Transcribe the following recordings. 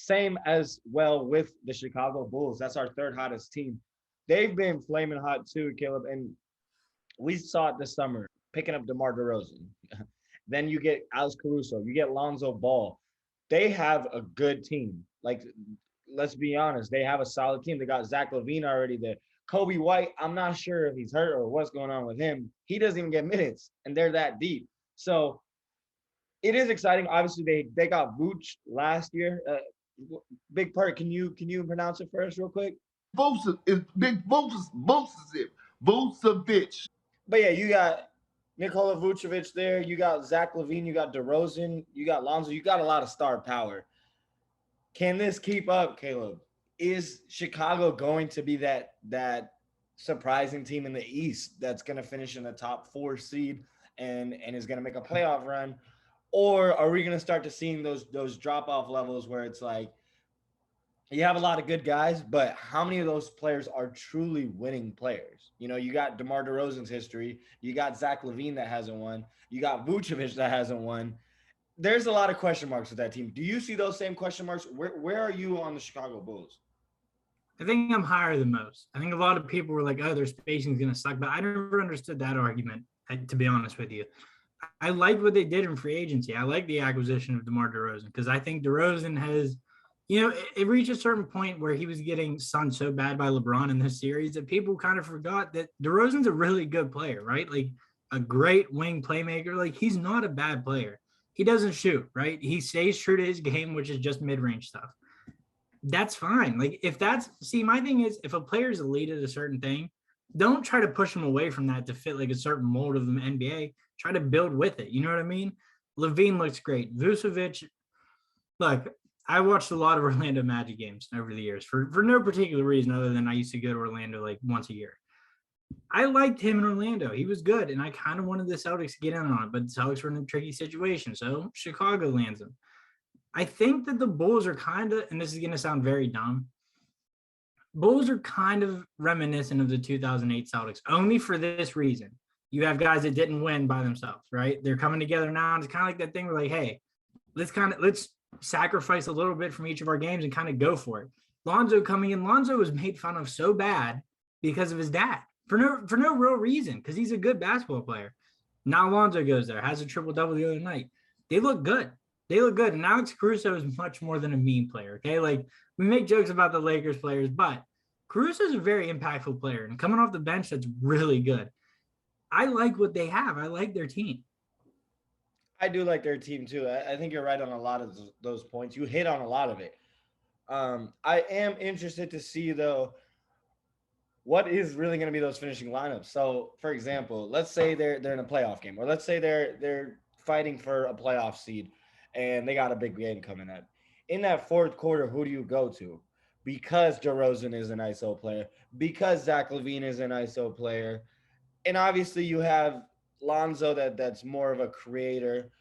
same as well with the Chicago Bulls. That's our third hottest team. They've been flaming hot too, Caleb. And we saw it this summer, picking up DeMar DeRozan. Then you get Alex Caruso, you get Lonzo Ball. They have a good team. Like, let's be honest, they have a solid team. They got Zach LaVine already there. Kobe White, I'm not sure if he's hurt or what's going on with him. He doesn't even get minutes, and they're that deep. So it is exciting. Obviously, they got Vooch last year. Big part. Can you pronounce it for us real quick? Vucevic. But yeah, you got Nikola Vucevic there. You got Zach LaVine. You got DeRozan. You got Lonzo. You got a lot of star power. Can this keep up, Caleb? Is Chicago going to be that surprising team in the East that's going to finish in the top 4 seed and is going to make a playoff run, or are we going to start to seeing those drop off levels where it's like you have a lot of good guys, but how many of those players are truly winning players? You know, you got DeMar DeRozan's history, you got Zach LaVine that hasn't won, you got Vucevic that hasn't won. There's a lot of question marks with that team. Do you see those same question marks? Where are you on the Chicago Bulls? I think I'm higher than most. I think a lot of people were like, oh, their spacing is going to suck. But I never understood that argument, to be honest with you. I liked what they did in free agency. I like the acquisition of DeMar DeRozan because I think DeRozan has, it reached a certain point where he was getting sunned so bad by LeBron in this series that people kind of forgot that DeRozan's a really good player, right? Like a great wing playmaker. Like he's not a bad player. He doesn't shoot, right? He stays true to his game, which is just mid-range stuff. That's fine. Like my thing is if a player is elite at a certain thing, don't try to push him away from that to fit like a certain mold of the NBA. Try to build with it. You know what I mean? LaVine looks great. Vucevic, look, I watched a lot of Orlando Magic games over the years for no particular reason other than I used to go to Orlando like once a year. I liked him in Orlando. He was good, and I kind of wanted the Celtics to get in on it, but the Celtics were in a tricky situation, so Chicago lands him. I think that the Bulls are kind of, and this is going to sound very dumb, Bulls are kind of reminiscent of the 2008 Celtics, only for this reason. You have guys that didn't win by themselves, right? They're coming together now, and it's kind of like that thing where like, hey, let's sacrifice a little bit from each of our games and kind of go for it. Lonzo coming in, Lonzo was made fun of so bad because of his dad for no real reason, because he's a good basketball player. Now Lonzo goes there, has a triple-double the other night. They look good. And Alex Caruso is much more than a mean player, okay? Like, we make jokes about the Lakers players, but Caruso is a very impactful player, and coming off the bench, that's really good. I like what they have. I like their team. I do like their team, too. I think you're right on a lot of those points. You hit on a lot of it. I am interested to see, though, what is really going to be those finishing lineups. So, for example, let's say they're in a playoff game, or let's say they're fighting for a playoff seed, and they got a big game coming up. In that fourth quarter, who do you go to? Because DeRozan is an ISO player, because Zach LaVine is an ISO player, and obviously you have Lonzo that's more of a creator.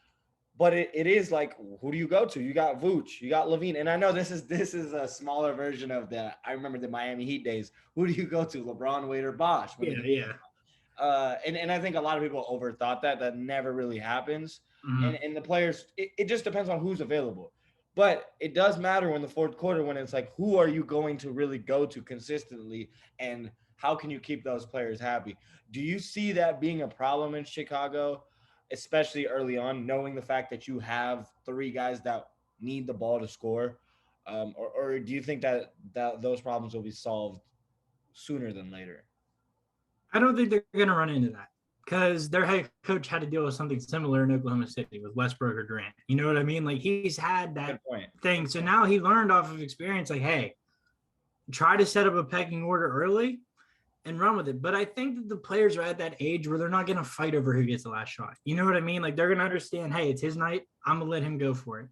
But it is like, who do you go to? You got Vooch, you got LaVine, and I know this is a smaller version of that. I remember the Miami Heat days. Who do you go to? LeBron, Wade, or Bosh? Yeah. And I think a lot of people overthought that. That never really happens. Mm-hmm. And the players, it just depends on who's available. But it does matter when the fourth quarter, when it's like, who are you going to really go to consistently, and how can you keep those players happy? Do you see that being a problem in Chicago, especially early on, knowing the fact that you have 3 guys that need the ball to score? Or do you think that those problems will be solved sooner than later? I don't think they're going to run into that because their head coach had to deal with something similar in Oklahoma City with Westbrook or Durant. You know what I mean? Like, he's had that thing. So now he learned off of experience, like, hey, try to set up a pecking order early and run with it. But I think that the players are at that age where they're not going to fight over who gets the last shot. You know what I mean? Like, they're going to understand, hey, it's his night. I'm going to let him go for it.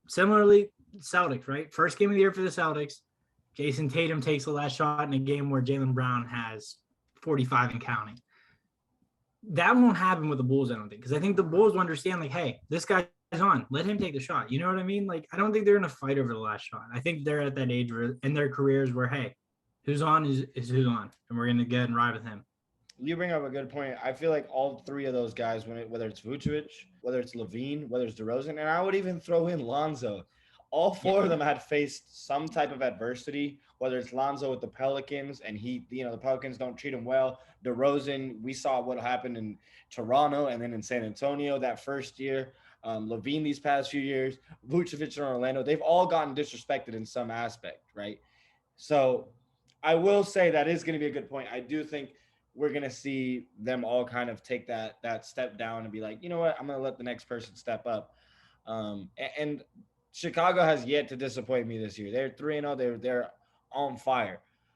Similarly, Celtics, right? First game of the year for the Celtics, Jason Tatum takes the last shot in a game where Jaylen Brown has 45 and counting. That won't happen with the Bulls, I don't think, because I think the Bulls will understand, like, hey, this guy's on. Let him take the shot. You know what I mean? Like, I don't think they're going to fight over the last shot. I think they're at that age where, in their careers where, hey, who's on is who's on, and we're going to get and ride with him. You bring up a good point. I feel like all 3 of those guys, whether it's Vucevic, whether it's LaVine, whether it's DeRozan, and I would even throw in Lonzo, all Yeah. four of them had faced some type of adversity, whether it's Lonzo with the Pelicans and the Pelicans don't treat him well. DeRozan, we saw what happened in Toronto and then in San Antonio that first year. Levine these past few years, Vucevic in Orlando, they've all gotten disrespected in some aspect, right? So I will say that is going to be a good point. I do think we're going to see them all kind of take that step down and be like, you know what, I'm going to let the next person step up. And Chicago has yet to disappoint me this year. They're 3-0. They're on fire.